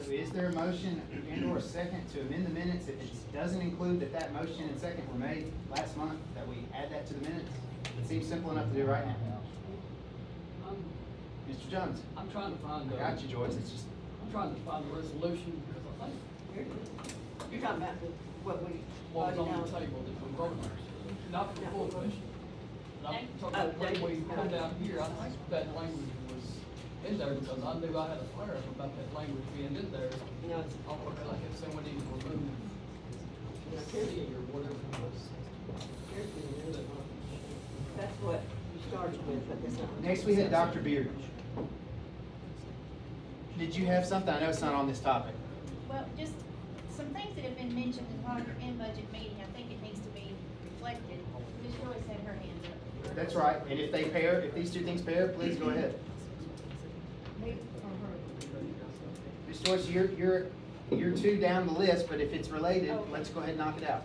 So is there a motion and or a second to amend the minutes if it doesn't include that motion and second were made last month, that we add that to the minutes? It seems simple enough to do right now. Mr. Jones, I'm trying to find I got you, Joyce, it's just, I'm trying to find the resolution, because I think You're talking about what we what was voted on on. the table that we voted on, not the full commission. But I'm talking about Oh, when we David. come down here, I think that language was in there, because I knew I had a flare up about that language being in there. No, it's, I was like, if somebody removed C or whatever it was. that's what you started with, but that's not. next we had Dr. Beard. Did you have something? I know it's not on this topic. Well, just some things that have been mentioned while you're in budget meeting, I think it needs to be reflected. Ms. Joyce had her hands up. That's right, and if they pair, if these two things pair, please go ahead. Me or her? Ms. Joyce, you're two down the list, but if it's related, let's go ahead and knock it out.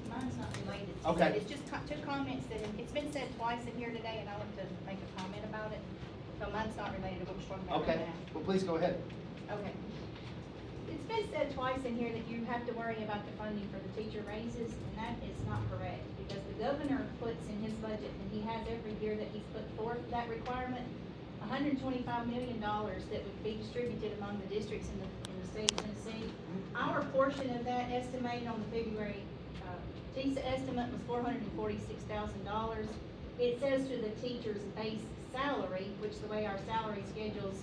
Mine's not related to Okay. that. It's just two comments that, it's been said twice in here today, and I want to make a comment about it. So mine's not related to what we're talking about right Okay, now. well, please go ahead. Okay. It's been said twice in here that you have to worry about the funding for the teacher raises, and that is not correct. Because the governor puts in his budget, and he has every year that he's put forth that requirement, $125 million that would be distributed among the districts in the state of Tennessee. Our portion of that estimated on the February, TISA estimate was $446,000. It says to the teacher's base salary, which the way our salary schedules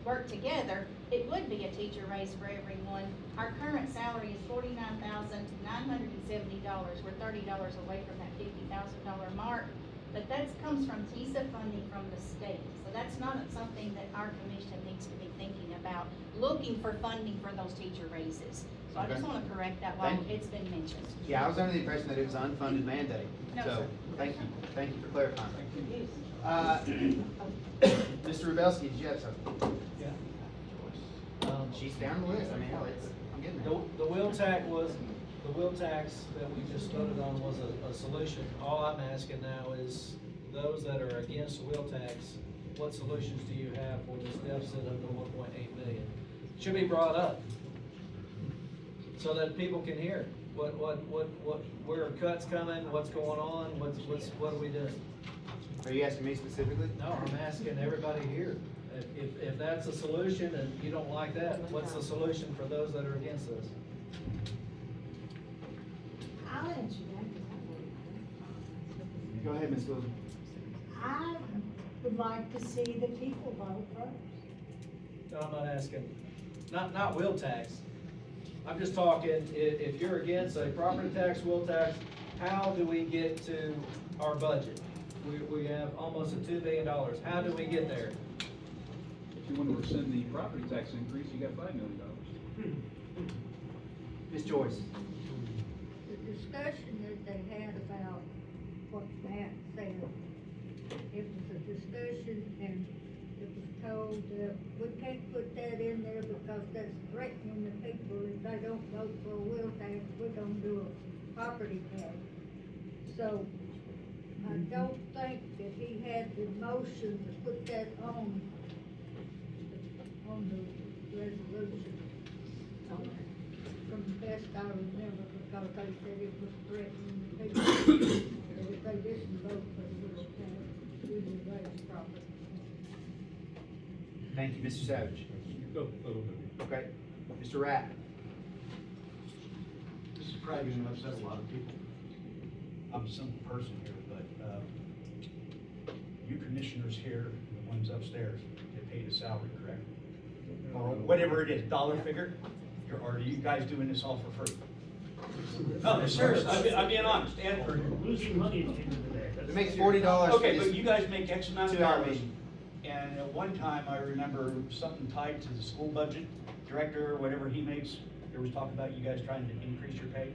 work together, it would be a teacher raise for everyone. Our current salary is $49,970. We're $30 away from that $50,000 mark. But that comes from TISA funding from the state. So that's not something that our commission needs to be thinking about, looking for funding for those teacher raises. So I just Okay. want to correct that while Thank you. it's been mentioned. Yeah, I was under the impression that it was an unfunded mandate, No, so, sir. thank you for clarifying. Mr. Rubelski, did you have something? Yeah. She's down the list, I mean, hell, I'm getting there. The wheel tax that we just voted on was a solution. All I'm asking now is, those that are against the wheel tax, what solutions do you have for this deficit of the 1.8 million? Should be brought up, so that people can hear where are cuts coming, what's going on, what are we doing? Are you asking me specifically? No, I'm asking everybody here. If that's a solution and you don't like that, what's the solution for those that are against us? I'll answer that. Go ahead, Ms. Wilson. I would like to see the people vote first. No, I'm not asking, not wheel tax. I'm just talking, if you're against a property tax, wheel tax, how do we get to our budget? We have almost a $2 billion. How do we get there? If you want to rescind the property tax increase, you got $5 million. Ms. Joyce. The discussion that they had about what Matt said, it was a discussion and it was told that we can't put that in there because that's threatening the people. If they don't vote for a wheel tax, we're gonna do a property tax. So I don't think that he had the motion to put that on the resolution. From the best I remember, because they said it was threatening the people, that if they didn't vote for the wheel tax, we would raise property. Thank you, Mr. Savage. Okay, Mr. Rapp. This is probably gonna upset a lot of people. I'm a simple person here, but, you commissioners here, the ones upstairs, get paid a salary, correct? Or whatever it is, dollar figure, or are you guys doing this all for free? No, seriously, I'm being honest, and, Losing money at the end of the day. It makes $40 for okay, but this you guys make X amount of 2-hour dollars. meeting. And at one time, I remember something tied to the school budget, director, whatever he makes, there was talk about you guys trying to increase your pay.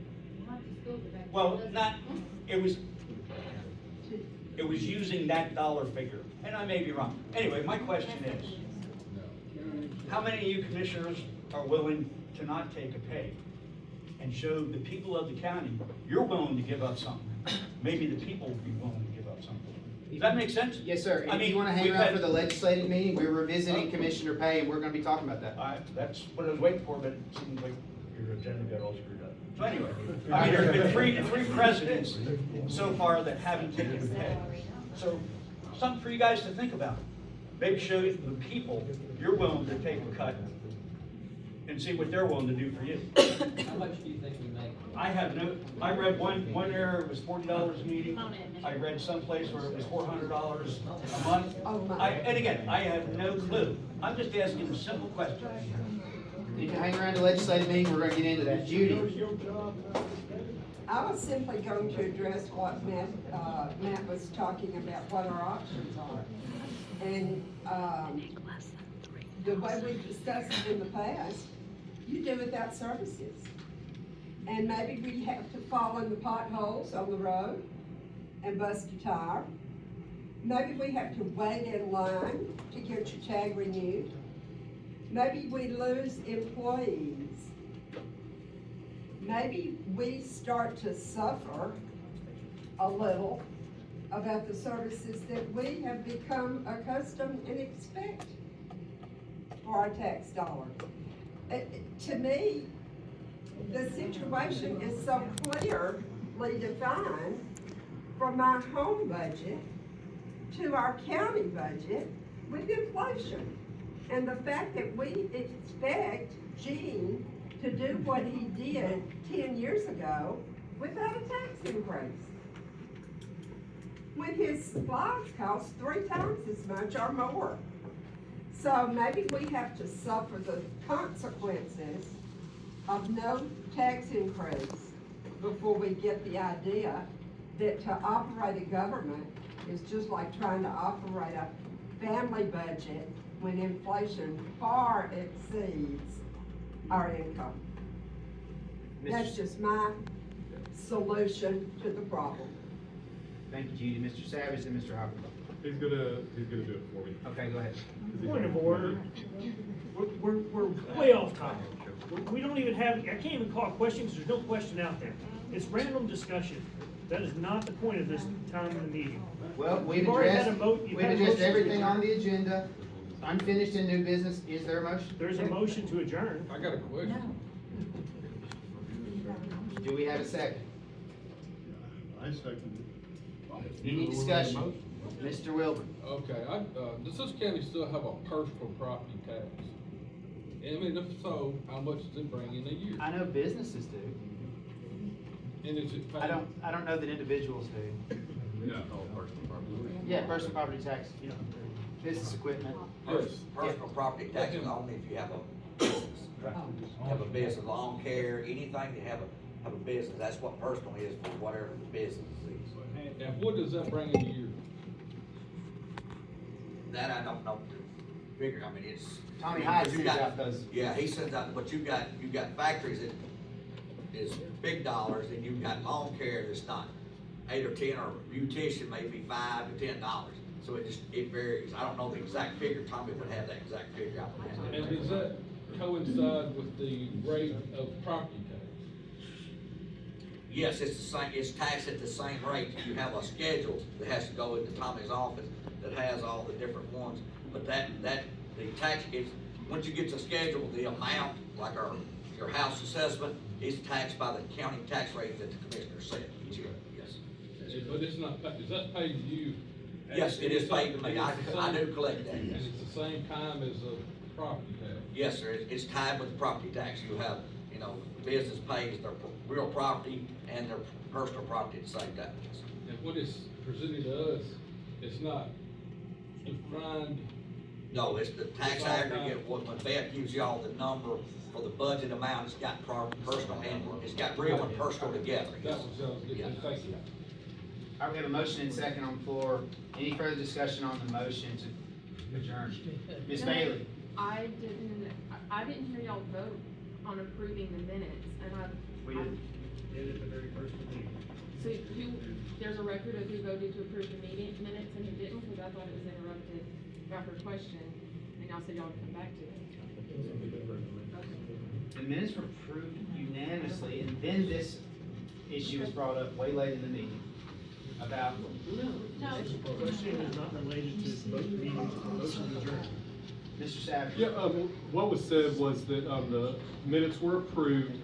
Well, not, it was using that dollar figure, and I may be wrong. Anyway, my question is, how many of you commissioners are willing to not take a pay and show the people of the county, you're willing to give up something? Maybe the people will be willing to give up something. Does that make sense? Yes, sir. I And if you mean, wanna hang we've around had- for the legislative meeting, we're revisiting commissioner pay, and we're gonna be talking about that. That's what I was waiting for, but it seems like your agenda got all screwed up. So anyway, I mean, there's been three presidents so far that haven't taken the pay. So, something for you guys to think about. Maybe show the people you're willing to take a cut and see what they're willing to do for you. How much do you think we make? I read one area it was $40 a meeting. I read someplace where it was $400 a month. And again, I have no clue. I'm just asking a simple question. You can hang around the legislative meeting, we're gonna get into that. Judy? I was simply going to address what Matt was talking about, what our options are. And, the way we've discussed it in the past, you do without services. And maybe we have to fall in the potholes on the road and bust a tire. Maybe we have to wait in line to get your tag renewed. Maybe we lose employees. Maybe we start to suffer a little about the services that we have become accustomed and expect for our tax dollar. To me, the situation is so clearly defined from my home budget to our county budget with inflation. And the fact that we expect Gene to do what he did 10 years ago without a tax increase. When his supplies cost 3 times as much or more. So maybe we have to suffer the consequences of no tax increase before we get the idea that to operate a government is just like trying to operate a family budget when inflation far exceeds our income. That's just my solution to the problem. Thank you, Judy. Mr. Savage and Mr. Hopper. He's gonna do it for me. Okay, go ahead. Point of order. We're way off topic. We don't even have, I can't even call a question because there's no question out there. It's random discussion. That is not the point of this time in the meeting. Well, we've You've already had addressed, a you've we've had a addressed motion to everything on adjourn. the agenda. Unfinished in new business, is there a motion? There's a motion to adjourn. I got a question. Do we have a second? I second Any discussion? Mr. Wilburn? Okay, does this county still have a personal property tax? And I mean, if so, how much does it bring in a year? I know businesses do. And is it paid? I don't know that individuals do. Yeah, personal property. Yeah, personal property tax, you know, business equipment. Yes. Personal property tax is only if you have a business. Have a business, lawn care, anything that have a business, that's what personal is for whatever the business is. Now, what does that bring in a year? That I don't know the figure, I mean, it's. Tommy Hyde you sends got- out those. Yeah, he sends out, but you've got factories that is big dollars, and you've got lawn care that's not 8 or 10, or beautician maybe $5 to $10. So it varies. I don't know the exact figure. Tommy would have that exact figure out there. And does that coincide with the rate of property tax? Yes, it's the same, it's taxed at the same rate. You have a schedule that has to go into Tommy's office that has all the different ones. But the tax is, once you get to schedule, the amount, like your house assessment, is taxed by the county tax rate that the commissioner set each year, yes. But it's not, is that paid to you? Yes, it is paid to me. I And it's the do same- collect that, And yes. it's the same time as a property tax? Yes, sir, it's tied with the property tax. You have, business pays their real property and their personal property at the same time. Yes. And what is presented to us, it's not defined. No, it's the tax It's all aggregate, when Beth gives y'all the number for the budget amount, it's got personal and, it's got real and personal together. That was, Yeah. thank you. All right, we have a motion and second on the floor. Any further discussion on the motion to adjourn? Ms. Bailey? I didn't hear y'all vote on approving the minutes, and We did. Did it the very first meeting. so there's a record of who voted to approve the meeting minutes and who didn't, because I thought it was interrupted after a question, and y'all said y'all would come back to it. The minutes were approved unanimously, and then this issue was brought up way late in the meeting. about, The question is not related to both meetings, motion to adjourn. Mr. Savage? Yeah, what was said was that, the minutes were approved,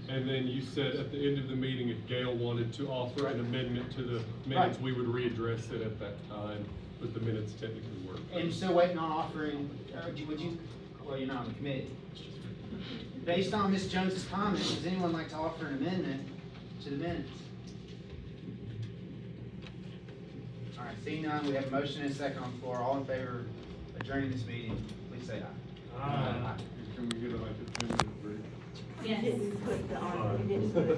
and then you said at the end of the meeting, if Gail wanted to offer an amendment to the minutes, Right. we would readdress it at that time, but the minutes technically were. And you're still waiting on offering, or would you, well, you're not on the committee. Based on Ms. Jones's comments, does anyone like to offer an amendment to the minutes? All right, seeing none, we have a motion and a second on the floor. All in favor of adjourning this meeting, please say aye. Can we get like a 10-minute break? Yes. You didn't put the, you didn't put